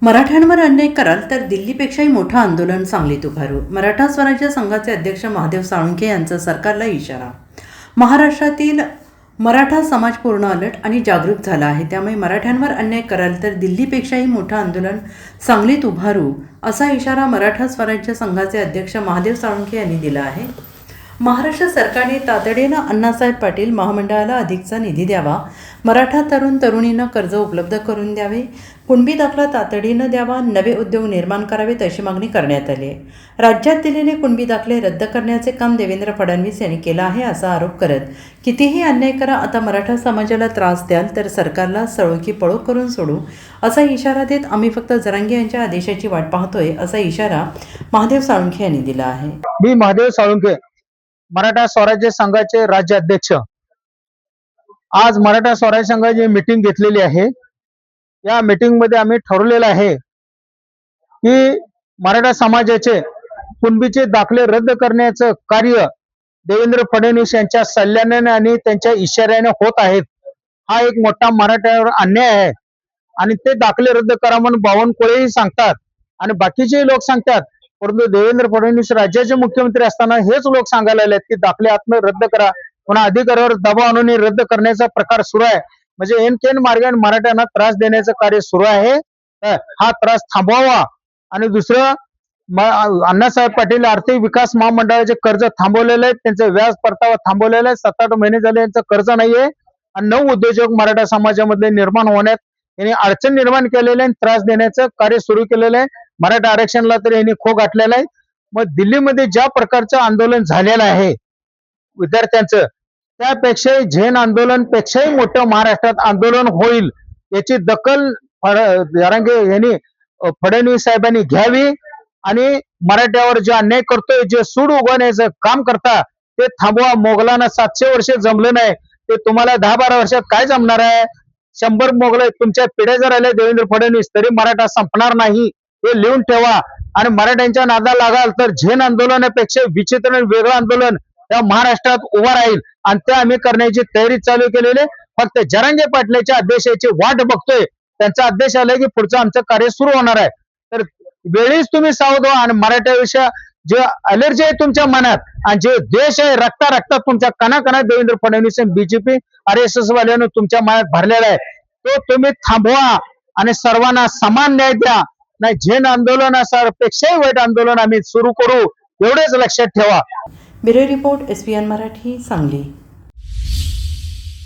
मराठ्यांवर अन्याय कराल तर दिल्लीपेक्षाही मोठं आंदोलन सांगलीत उभारू. मराठा स्वराज्य संघाचे अध्यक्ष महादेव साळुंखे यांचा सरकारला इशारा. महाराष्ट्रातील मराठा समाज पूर्ण अलर्ट आणि जागरूक झाला आहे. त्यामुळे मराठ्यांवर अन्याय कराल तर दिल्लीपेक्षाही मोठं आंदोलन सांगलीत उभारू असा इशारा मराठा स्वराज्य संघाचे अध्यक्ष महादेव साळुंखे यांनी दिला आहे. महाराष्ट्र सरकारने तातडीनं अण्णासाहेब पाटील महामंडळाला अधिकचा निधी द्यावा, मराठा तरुण तरुणींना कर्ज उपलब्ध करून द्यावे, कुणबी दाखला तातडीनं द्यावा, नवे उद्योग निर्माण करावेत अशी मागणी करण्यात आली आहे. राज्यात दिलेले कुणबी दाखले रद्द करण्याचे काम देवेंद्र फडणवीस यांनी केलं आहे असा आरोप करत, कितीही अन्याय करा, आता मराठा समाजाला त्रास द्याल तर सरकारला सळोखी पळो करून सोडू असा इशारा देत आम्ही फक्त जरांगे यांच्या आदेशाची वाट पाहतोय असा इशारा महादेव साळुंखे यांनी दिला आहे. मी महादेव साळुंखे, मराठा स्वराज्य संघाचे राज्य अध्यक्ष. आज मराठा स्वराज्य संघाची मीटिंग घेतलेली आहे. या मीटिंग मध्ये आम्ही ठरवलेलं आहे की मराठा समाजाचे कुणबीचे दाखले रद्द करण्याचं कार्य देवेंद्र फडणवीस यांच्या सल्ल्याने आणि त्यांच्या इशाऱ्याने होत आहेत. हा एक मोठा मराठ्यावर अन्याय आहे आणि ते दाखले रद्द करा म्हणून बावनकुळेही सांगतात आणि बाकीचे लोक सांगतात. परंतु देवेंद्र फडणवीस राज्याचे मुख्यमंत्री असताना हेच लोक सांगायला लागलेत की दाखले आत्म रद्द करा, पुन्हा अधिकाऱ्यावर दबाव आणून रद्द करण्याचा प्रकार सुरू आहे. म्हणजे एन मार्गाने मराठ्यांना त्रास देण्याचं कार्य सुरू आहे. हा त्रास थांबवावा. आणि दुसरं, अण्णासाहेब पाटील आर्थिक विकास महामंडळाचे कर्ज थांबवलेले आहेत, त्यांचे व्याज परतावा थांबवलेला आहे. 7-8 महिने झाले यांचं कर्ज नाहीये आणि 9 उद्योजक मराठा समाजामध्ये निर्माण होण्यात यांनी अडचण निर्माण केलेले आणि त्रास देण्याचं कार्य सुरू केलेलं आहे. मराठा आरक्षणाला तर यांनी खो गाठलेला आहे. मग दिल्लीमध्ये ज्या प्रकारचं आंदोलन झालेलं आहे विद्यार्थ्यांचं, त्यापेक्षाही झेन आंदोलन पेक्षाही मोठं महाराष्ट्रात आंदोलन होईल याची दखल जरांगे यांनी फडणवीस साहेबांनी घ्यावी आणि मराठ्यावर जे अन्याय करतोय, जे सूड उगवण्याचं काम करता ते थांबवा. मोगलांना 700 वर्ष जमलं नाही, ते तुम्हाला 10-12 वर्षात काय जमणार आहे? 100 मोगल तुमच्या पिढ्या जर आल्या देवेंद्र फडणवीस, तरी मराठा संपणार नाही. हे लिहून ठेवा. आणि मराठ्यांच्या नादा लागाल तर झेन आंदोलनापेक्षा विचित्र वेगळं आंदोलन या महाराष्ट्रात उभं राहील आणि ते आम्ही करण्याची तयारी चालू केलेली. फक्त जरांगे पाटलाच्या आदेशाची वाट बघतोय. त्यांचा आदेश आलाय की पुढचं आमचं कार्य सुरू होणार आहे. तर वेळीच तुम्ही सावध व्हा आणि मराठ्याविषयी जे अलर्जी आहे तुमच्या मनात आणि जे द्वेष आहे रक्तात तुमच्या कणाकणात देवेंद्र फडणवीस आणि बीजेपी RSS वाल्यानं तुमच्या मनात भरलेला आहे, तो तुम्ही थांबवा आणि सर्वांना समान न्याय द्या. नाही झेन आंदोलनापेक्षाही वाईट आंदोलन आम्ही सुरू करू, एवढेच लक्षात ठेवा. Bureau report SPN Marathi, Sangli.